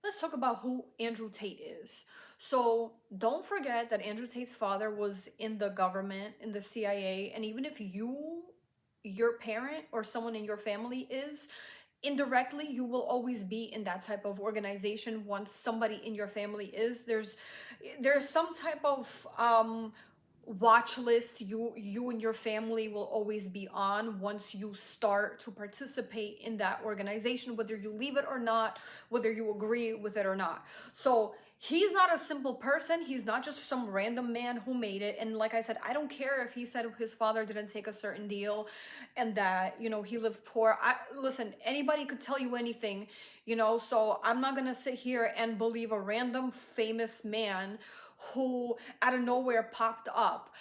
let's talk about who Andrew Tate is. So don't forget that Andrew Tate's father was in the government, in the CIA, and even if your parent or someone in your family is, indirectly you will always be in that type of organization. Once somebody in your family is, there's some type of watch list you and your family will always be on once you start to participate in that organization, whether you leave it or not, whether you agree with it or not. So he's not a simple person. He's not just some random man who made it. And like I said, I don't care if he said his father didn't take a certain deal and that, he lived poor. Listen, anybody could tell you anything, so I'm not gonna sit here and believe a random famous man who out of nowhere popped up.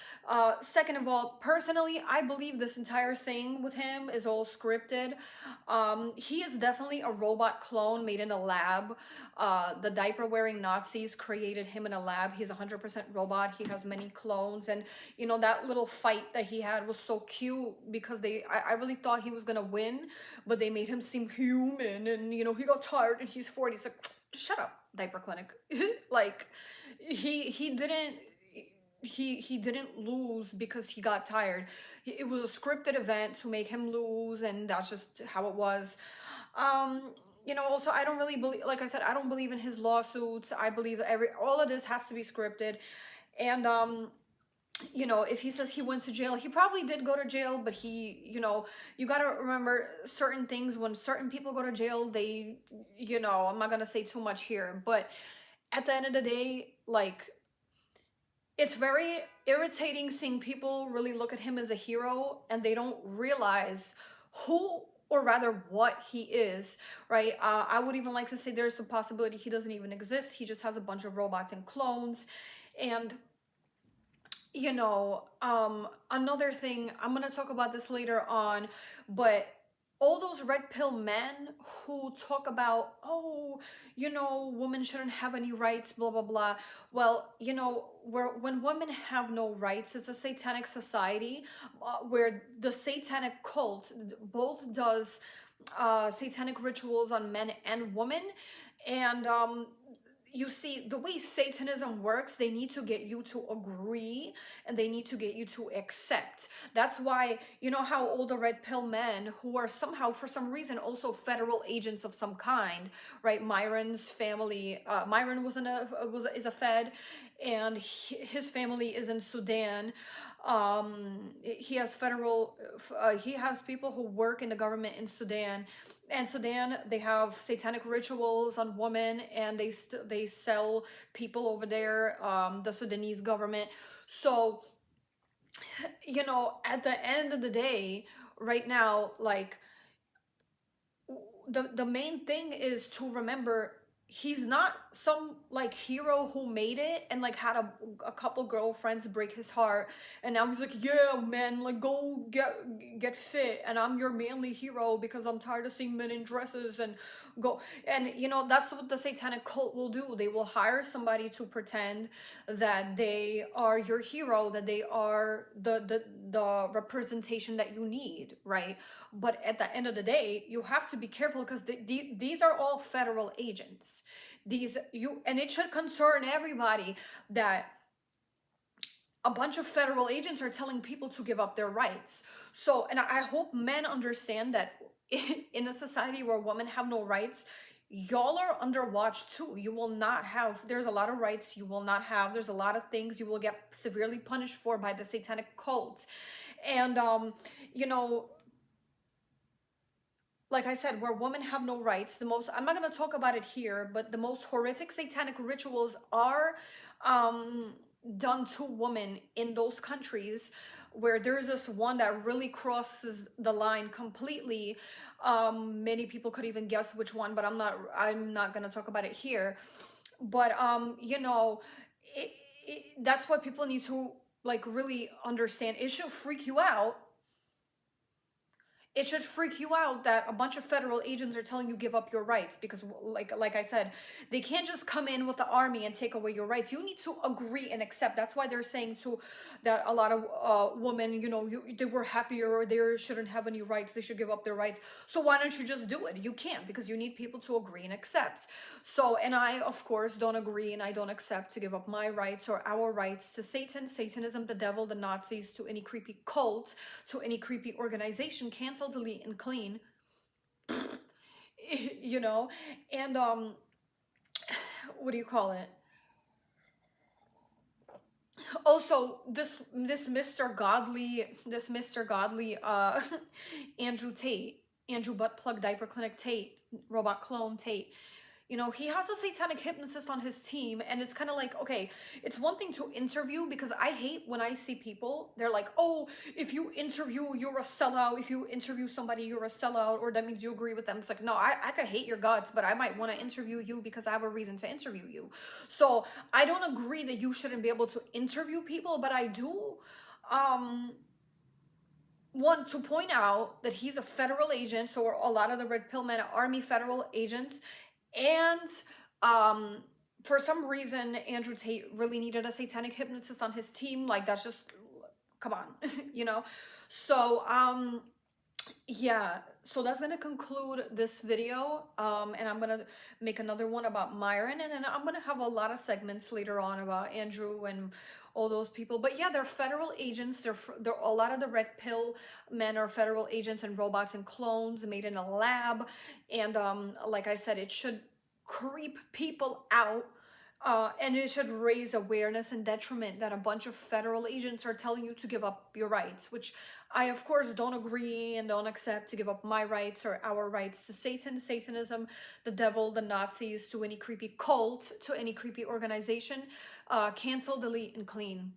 Second of all, personally, I believe this entire thing with him is all scripted. He is definitely a robot clone made in a lab. The diaper wearing Nazis created him in a lab. He's 100% robot. He has many clones. And, that little fight that he had was so cute because I really thought he was going to win, but they made him seem human. And, he got tired and he's 40. It's like, shut up, diaper clinic. Like, he didn't he didn't lose because he got tired. It was a scripted event to make him lose, and that's just how it was. Also, I don't really believe, like I said, I don't believe in his lawsuits. I believe all of this has to be scripted. And if he says he went to jail, he probably did go to jail, but you got to remember certain things. When certain people go to jail, I'm not going to say too much here, but at the end of the day, like, it's very irritating seeing people really look at him as a hero and they don't realize who, or rather what he is, right? I would even like to say there's a possibility he doesn't even exist. He just has a bunch of robots and clones. And another thing, I'm gonna talk about this later on, but all those red pill men who talk about, oh, women shouldn't have any rights, blah blah blah. Well, when women have no rights, it's a satanic society, where the satanic cult both does satanic rituals on men and women. And you see, the way Satanism works, they need to get you to agree and they need to get you to accept. That's why, how all the red pill men who are somehow, for some reason, also federal agents of some kind, right? Myron's family, Myron is a Fed, and his family is in Sudan. He has people who work in the government in Sudan. And Sudan, they have satanic rituals on women, and they sell people over there, the Sudanese government. So, at the end of the day, right now, like, the main thing is to remember he's not some like hero who made it and like had a couple girlfriends break his heart, and now he's like, yeah man, like go get fit and I'm your manly hero because I'm tired of seeing men in dresses and go. And that's what the satanic cult will do. They will hire somebody to pretend that they are your hero, that they are the representation that you need, right? But at the end of the day, you have to be careful because these are all federal agents. And it should concern everybody that a bunch of federal agents are telling people to give up their rights. So, and I hope men understand that in a society where women have no rights, y'all are under watch too. You will not have, there's a lot of rights you will not have. There's a lot of things you will get severely punished for by the satanic cult. And, like I said, where women have no rights, I'm not going to talk about it here, but the most horrific satanic rituals are done to women in those countries, where there's this one that really crosses the line completely. Many people could even guess which one, but I'm not going to talk about it here. But, that's what people need to like really understand. It should freak you out. It should freak you out that a bunch of federal agents are telling you give up your rights, because like I said, they can't just come in with the army and take away your rights. You need to agree and accept. That's why they're saying to that a lot of women, you know, they were happier, or they shouldn't have any rights, they should give up their rights. So why don't you just do it? You can't, because you need people to agree and accept. So, and I of course don't agree and I don't accept to give up my rights or our rights to Satan, Satanism, the devil, the Nazis, to any creepy cult, to any creepy organization. Cancel, delete, and clean. You know. And what do you call it? Also, this Mr. Godly Andrew Tate, Andrew Butt Plug Diaper Clinic Tate, Robot Clone Tate, you know, he has a satanic hypnotist on his team. And it's kind of like, okay, it's one thing to interview, because I hate when I see people, they're like, oh, if you interview, you're a sellout. If you interview somebody, you're a sellout, or that means you agree with them. It's like, no, I could hate your guts, but I might want to interview you because I have a reason to interview you. So I don't agree that you shouldn't be able to interview people, but I do want to point out that he's a federal agent. So a lot of the red pill men are Army federal agents. And for some reason, Andrew Tate really needed a satanic hypnotist on his team. Like, that's just, come on, you know? So, yeah, so that's gonna conclude this video. And I'm gonna make another one about Myron, and then I'm gonna have a lot of segments later on about Andrew and all those people. But yeah, they're federal agents. They're a lot of the red pill men are federal agents and robots and clones made in a lab. And like I said, it should creep people out. And it should raise awareness and detriment that a bunch of federal agents are telling you to give up your rights, which I, of course, don't agree and don't accept to give up my rights or our rights to Satan, Satanism, the devil, the Nazis, to any creepy cult, to any creepy organization. Cancel, delete, and clean.